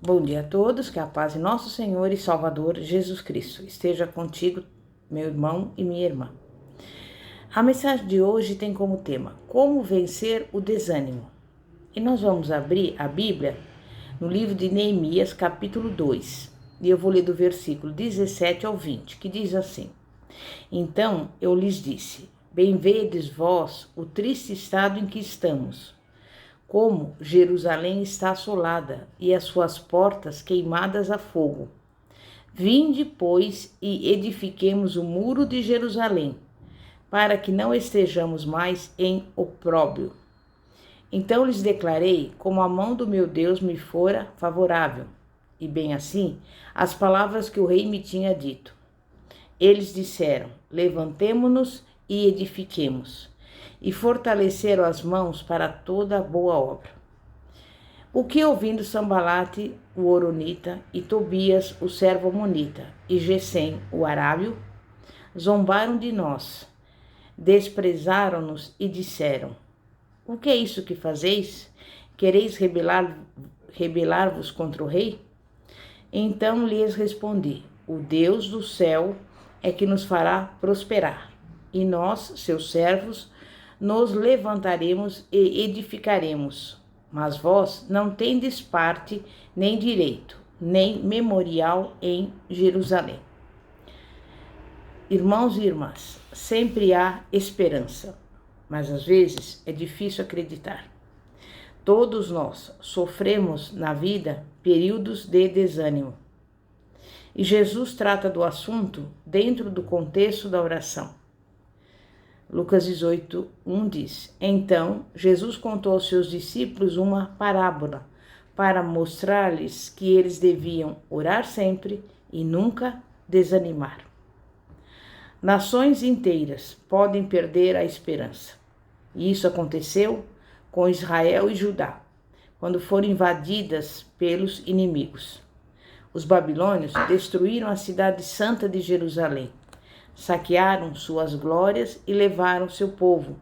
Bom dia a todos, que a paz de nosso Senhor e Salvador Jesus Cristo esteja contigo, meu irmão e minha irmã. A mensagem de hoje tem como tema Como vencer o desânimo. E nós vamos abrir a Bíblia no livro de Neemias, capítulo 2. E eu vou ler do versículo 17 ao 20, que diz assim: Então eu lhes disse: Bem vedes vós o triste estado em que estamos, como Jerusalém está assolada e as suas portas queimadas a fogo. Vinde, pois, e edifiquemos o muro de Jerusalém, para que não estejamos mais em opróbrio. Então lhes declarei como a mão do meu Deus me fora favorável, e bem assim, as palavras que o rei me tinha dito. Eles disseram: Levantemo-nos e edifiquemos, e fortaleceram as mãos para toda a boa obra. O que ouvindo Sambalate, o Horonita, e Tobias, o servo Amonita, e Gesem, o arábio, zombaram de nós, desprezaram-nos e disseram: O que é isso que fazeis? Quereis rebelar-vos contra o rei? Então lhes respondi: O Deus do céu é que nos fará prosperar, e nós, seus servos, nos levantaremos e edificaremos. Mas vós não tendes parte, nem direito, nem memorial em Jerusalém. Irmãos e irmãs, sempre há esperança, mas às vezes é difícil acreditar. Todos nós sofremos na vida períodos de desânimo. E Jesus trata do assunto dentro do contexto da oração. Lucas 18, 1 diz: Então Jesus contou aos seus discípulos uma parábola para mostrar-lhes que eles deviam orar sempre e nunca desanimar. Nações inteiras podem perder a esperança. E isso aconteceu com Israel e Judá, quando foram invadidas pelos inimigos. Os babilônios destruíram a cidade santa de Jerusalém, saquearam suas glórias e levaram seu povo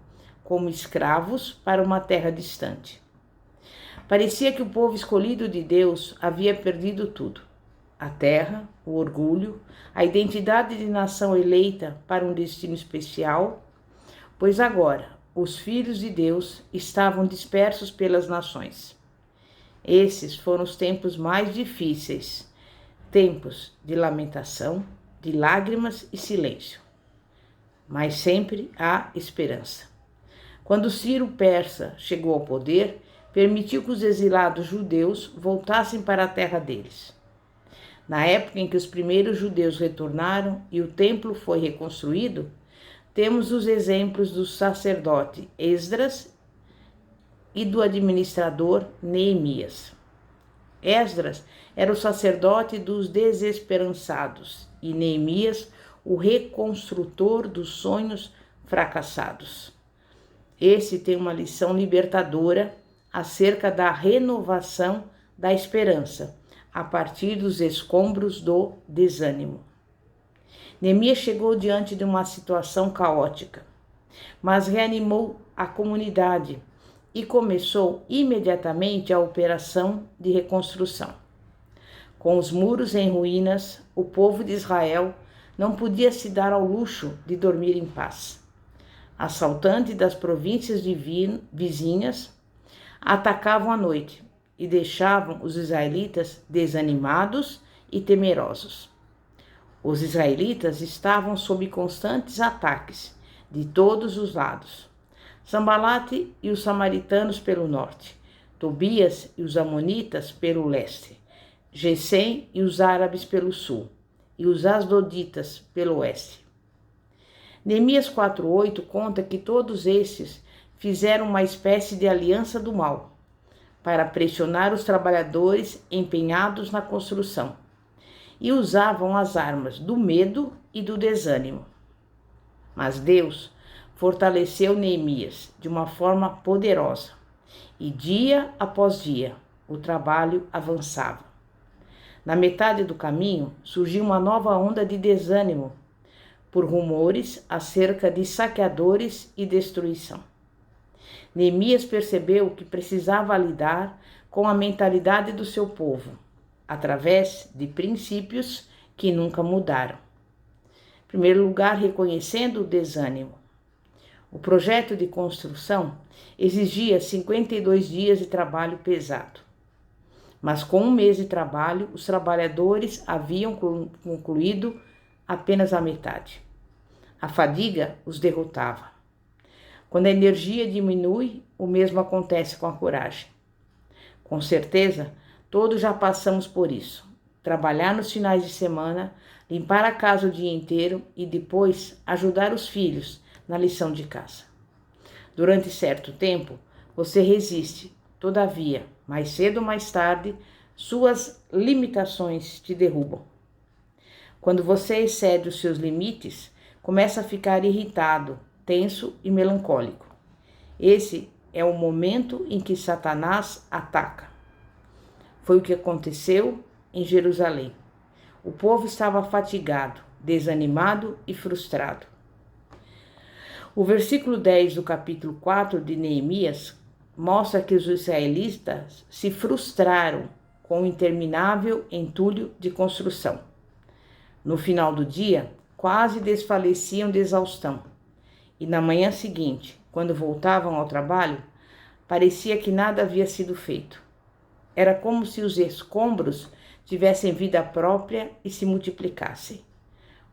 como escravos para uma terra distante. Parecia que o povo escolhido de Deus havia perdido tudo: a terra, o orgulho, a identidade de nação eleita para um destino especial, pois agora os filhos de Deus estavam dispersos pelas nações. Esses foram os tempos mais difíceis, tempos de lamentação, de lágrimas e silêncio. Mas sempre há esperança. Quando Ciro Persa chegou ao poder, permitiu que os exilados judeus voltassem para a terra deles. Na época em que os primeiros judeus retornaram e o templo foi reconstruído, temos os exemplos do sacerdote Esdras e do administrador Neemias. Esdras era o sacerdote dos desesperançados e Neemias o reconstrutor dos sonhos fracassados. Esse tem uma lição libertadora acerca da renovação da esperança a partir dos escombros do desânimo. Neemias chegou diante de uma situação caótica, mas reanimou a comunidade e começou imediatamente a operação de reconstrução. Com os muros em ruínas, o povo de Israel não podia se dar ao luxo de dormir em paz. Assaltantes das províncias vizinhas atacavam à noite e deixavam os israelitas desanimados e temerosos. Os israelitas estavam sob constantes ataques de todos os lados. Sambalate e os samaritanos pelo norte, Tobias e os amonitas pelo leste, Gesem e os árabes pelo sul, e os asdoditas pelo oeste. Neemias 4:8 conta que todos esses fizeram uma espécie de aliança do mal, para pressionar os trabalhadores empenhados na construção, e usavam as armas do medo e do desânimo. Mas Deus fortaleceu Neemias de uma forma poderosa, e dia após dia o trabalho avançava. Na metade do caminho surgiu uma nova onda de desânimo, por rumores acerca de saqueadores e destruição. Neemias percebeu que precisava lidar com a mentalidade do seu povo através de princípios que nunca mudaram. Em primeiro lugar, reconhecendo o desânimo. O projeto de construção exigia 52 dias de trabalho pesado. Mas com um mês de trabalho, os trabalhadores haviam concluído apenas a metade. A fadiga os derrotava. Quando a energia diminui, o mesmo acontece com a coragem. Com certeza, todos já passamos por isso. Trabalhar nos finais de semana, limpar a casa o dia inteiro e depois ajudar os filhos na lição de casa. Durante certo tempo, você resiste, todavia, mais cedo ou mais tarde, suas limitações te derrubam. Quando você excede os seus limites, começa a ficar irritado, tenso e melancólico. Esse é o momento em que Satanás ataca. Foi o que aconteceu em Jerusalém. O povo estava fatigado, desanimado e frustrado. O versículo 10 do capítulo 4 de Neemias mostra que os israelitas se frustraram com o interminável entulho de construção. No final do dia, quase desfaleciam de exaustão. E na manhã seguinte, quando voltavam ao trabalho, parecia que nada havia sido feito. Era como se os escombros tivessem vida própria e se multiplicassem.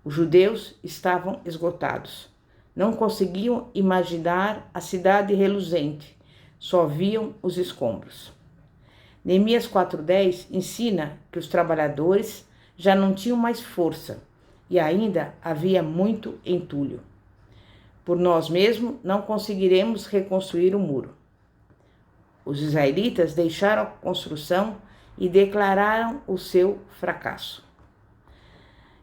Os judeus estavam esgotados. Não conseguiam imaginar a cidade reluzente, só viam os escombros. Neemias 4:10 ensina que os trabalhadores já não tinham mais força e ainda havia muito entulho. Por nós mesmos não conseguiremos reconstruir o muro. Os israelitas deixaram a construção e declararam o seu fracasso.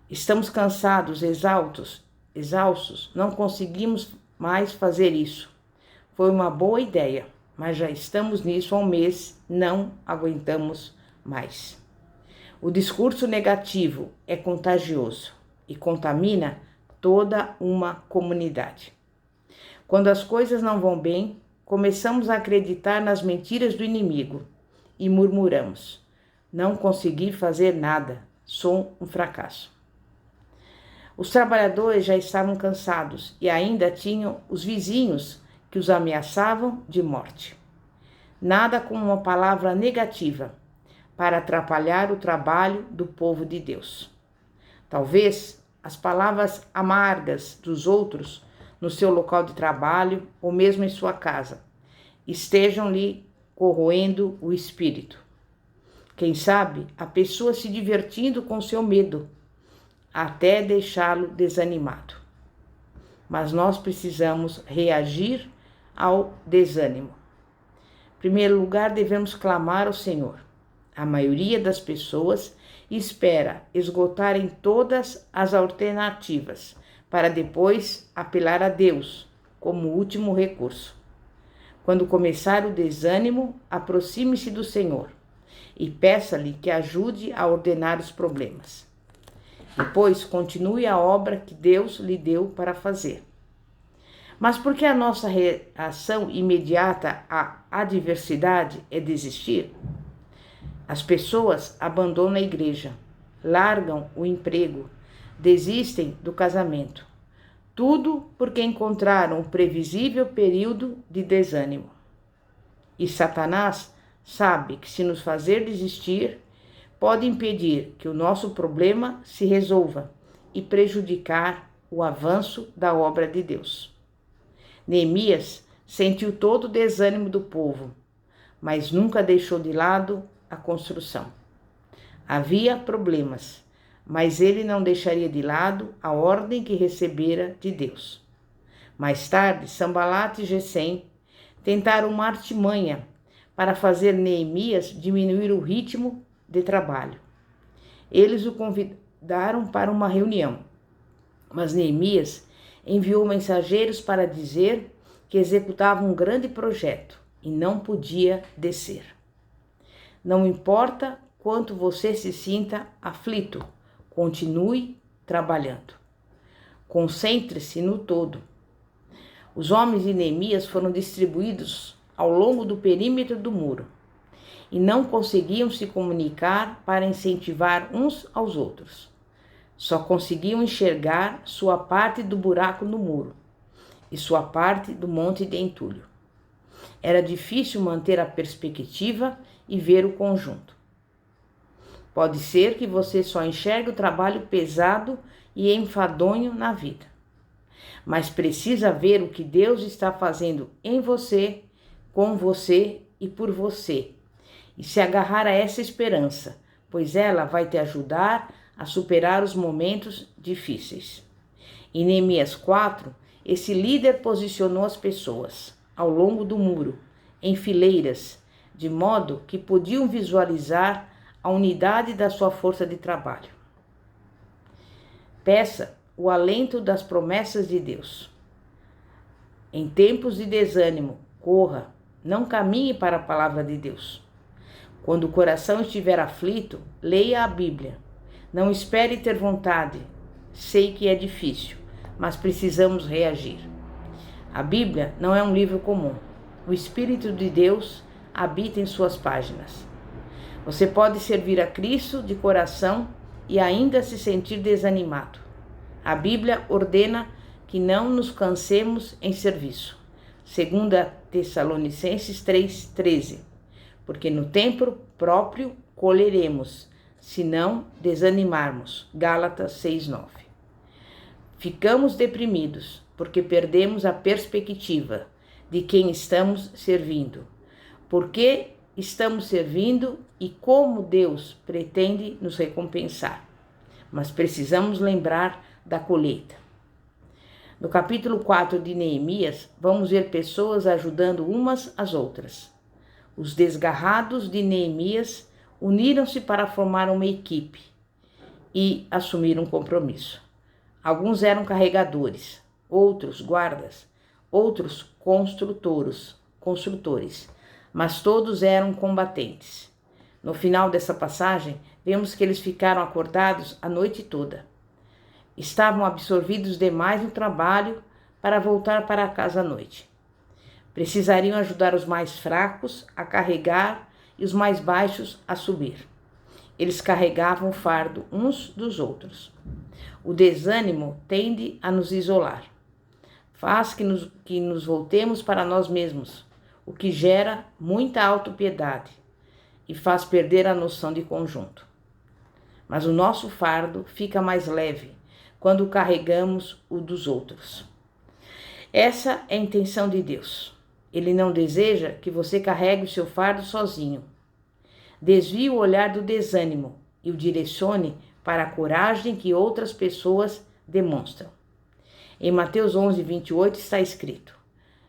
Estamos cansados, exaustos, não conseguimos mais fazer isso. Foi uma boa ideia, mas já estamos nisso há um mês, não aguentamos mais. O discurso negativo é contagioso e contamina toda uma comunidade. Quando as coisas não vão bem, começamos a acreditar nas mentiras do inimigo e murmuramos: não consegui fazer nada, sou um fracasso. Os trabalhadores já estavam cansados e ainda tinham os vizinhos que os ameaçavam de morte. Nada como uma palavra negativa para atrapalhar o trabalho do povo de Deus. Talvez as palavras amargas dos outros no seu local de trabalho ou mesmo em sua casa estejam lhe corroendo o espírito. Quem sabe a pessoa se divertindo com seu medo, até deixá-lo desanimado. Mas nós precisamos reagir ao desânimo. Em primeiro lugar, devemos clamar ao Senhor. A maioria das pessoas espera esgotarem todas as alternativas para depois apelar a Deus como último recurso. Quando começar o desânimo, aproxime-se do Senhor e peça-lhe que ajude a ordenar os problemas. Depois, continue a obra que Deus lhe deu para fazer. Mas por que a nossa reação imediata à adversidade é desistir? As pessoas abandonam a igreja, largam o emprego, desistem do casamento. Tudo porque encontraram um previsível período de desânimo. E Satanás sabe que se nos fazer desistir, pode impedir que o nosso problema se resolva e prejudicar o avanço da obra de Deus. Neemias sentiu todo o desânimo do povo, mas nunca deixou de lado a construção. Havia problemas, mas ele não deixaria de lado a ordem que recebera de Deus. Mais tarde, Sanbalate e Gesem tentaram uma artimanha para fazer Neemias diminuir o ritmo de trabalho. Eles o convidaram para uma reunião, mas Neemias enviou mensageiros para dizer que executava um grande projeto e não podia descer. Não importa quanto você se sinta aflito, continue trabalhando. Concentre-se no todo. Os homens de Neemias foram distribuídos ao longo do perímetro do muro. e não conseguiam se comunicar para incentivar uns aos outros. Só conseguiam enxergar sua parte do buraco no muro e sua parte do monte de entulho. Era difícil manter a perspectiva e ver o conjunto. Pode ser que você só enxergue o trabalho pesado e enfadonho na vida, mas precisa ver o que Deus está fazendo em você, com você e por você, e se agarrar a essa esperança, pois ela vai te ajudar a superar os momentos difíceis. Em Neemias 4, esse líder posicionou as pessoas ao longo do muro, em fileiras, de modo que podiam visualizar a unidade da sua força de trabalho. Peça o alento das promessas de Deus. Em tempos de desânimo, corra, não caminhe para a palavra de Deus. Quando o coração estiver aflito, leia a Bíblia. Não espere ter vontade. Sei que é difícil, mas precisamos reagir. A Bíblia não é um livro comum. O Espírito de Deus habita em suas páginas. Você pode servir a Cristo de coração e ainda se sentir desanimado. A Bíblia ordena que não nos cansemos em serviço. 2 Tessalonicenses 3:13. Porque no tempo próprio colheremos, se não desanimarmos. Gálatas 6:9. Ficamos deprimidos porque perdemos a perspectiva de quem estamos servindo. Por que estamos servindo e como Deus pretende nos recompensar. Mas precisamos lembrar da colheita. No capítulo 4 de Neemias, vamos ver pessoas ajudando umas às outras. Os desgarrados de Neemias uniram-se para formar uma equipe e assumir um compromisso. Alguns eram carregadores, outros guardas, outros construtores, mas todos eram combatentes. No final dessa passagem, vemos que eles ficaram acordados a noite toda. Estavam absorvidos demais no trabalho para voltar para casa à noite. Precisariam ajudar os mais fracos a carregar e os mais baixos a subir. Eles carregavam o fardo uns dos outros. O desânimo tende a nos isolar. Faz que nos voltemos para nós mesmos, o que gera muita autopiedade e faz perder a noção de conjunto. Mas o nosso fardo fica mais leve quando carregamos o dos outros. Essa é a intenção de Deus. Ele não deseja que você carregue o seu fardo sozinho. Desvie o olhar do desânimo e o direcione para a coragem que outras pessoas demonstram. Em Mateus 11:28 está escrito: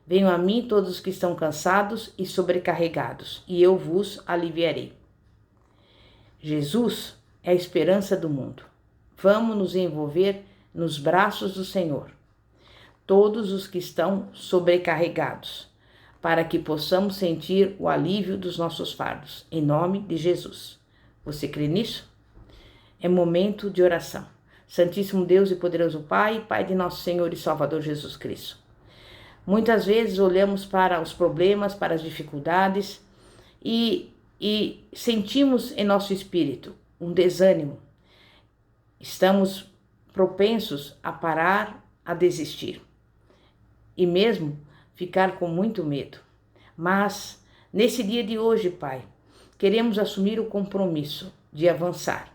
Venham a mim todos os que estão cansados e sobrecarregados, e eu vos aliviarei. Jesus é a esperança do mundo. Vamos nos envolver nos braços do Senhor, todos os que estão sobrecarregados, para que possamos sentir o alívio dos nossos fardos, em nome de Jesus. Você crê nisso? É momento de oração. Santíssimo Deus e poderoso Pai, Pai de nosso Senhor e Salvador Jesus Cristo. Muitas vezes olhamos para os problemas, para as dificuldades e sentimos em nosso espírito um desânimo. Estamos propensos a parar, a desistir e mesmo ficar com muito medo. Mas nesse dia de hoje, Pai, queremos assumir o compromisso de avançar,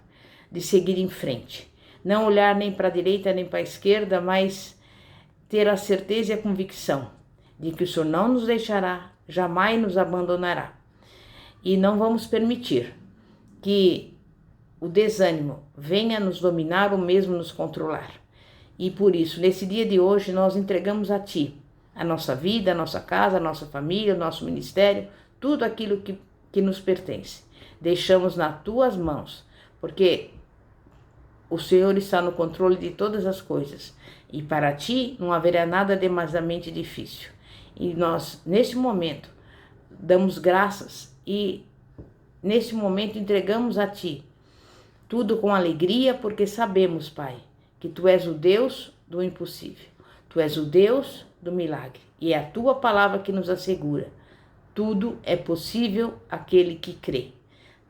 de seguir em frente. Não olhar nem para a direita nem para a esquerda, mas ter a certeza e a convicção de que o Senhor não nos deixará, jamais nos abandonará. E não vamos permitir que o desânimo venha nos dominar ou mesmo nos controlar. E por isso, nesse dia de hoje, nós entregamos a Ti a nossa vida, a nossa casa, a nossa família, o nosso ministério, tudo aquilo que nos pertence. Deixamos nas Tuas mãos, porque o Senhor está no controle de todas as coisas. E para Ti não haverá nada demasiadamente difícil. E nós, nesse momento, damos graças e, nesse momento, entregamos a Ti tudo com alegria, porque sabemos, Pai, que Tu és o Deus do impossível. Tu és o Deus do milagre. E é a Tua palavra que nos assegura. Tudo é possível àquele que crê.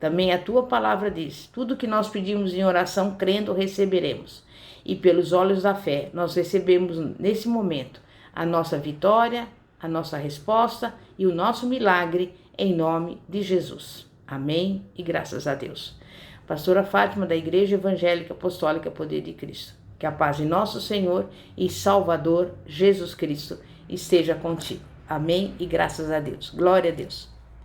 Também a tua palavra diz: tudo que nós pedimos em oração, crendo, receberemos. E pelos olhos da fé, nós recebemos nesse momento a nossa vitória, a nossa resposta e o nosso milagre em nome de Jesus. Amém e graças a Deus. Pastora Fátima, da Igreja Evangélica Apostólica Poder de Cristo. Que a paz de nosso Senhor e Salvador Jesus Cristo esteja contigo. Amém e graças a Deus. Glória a Deus.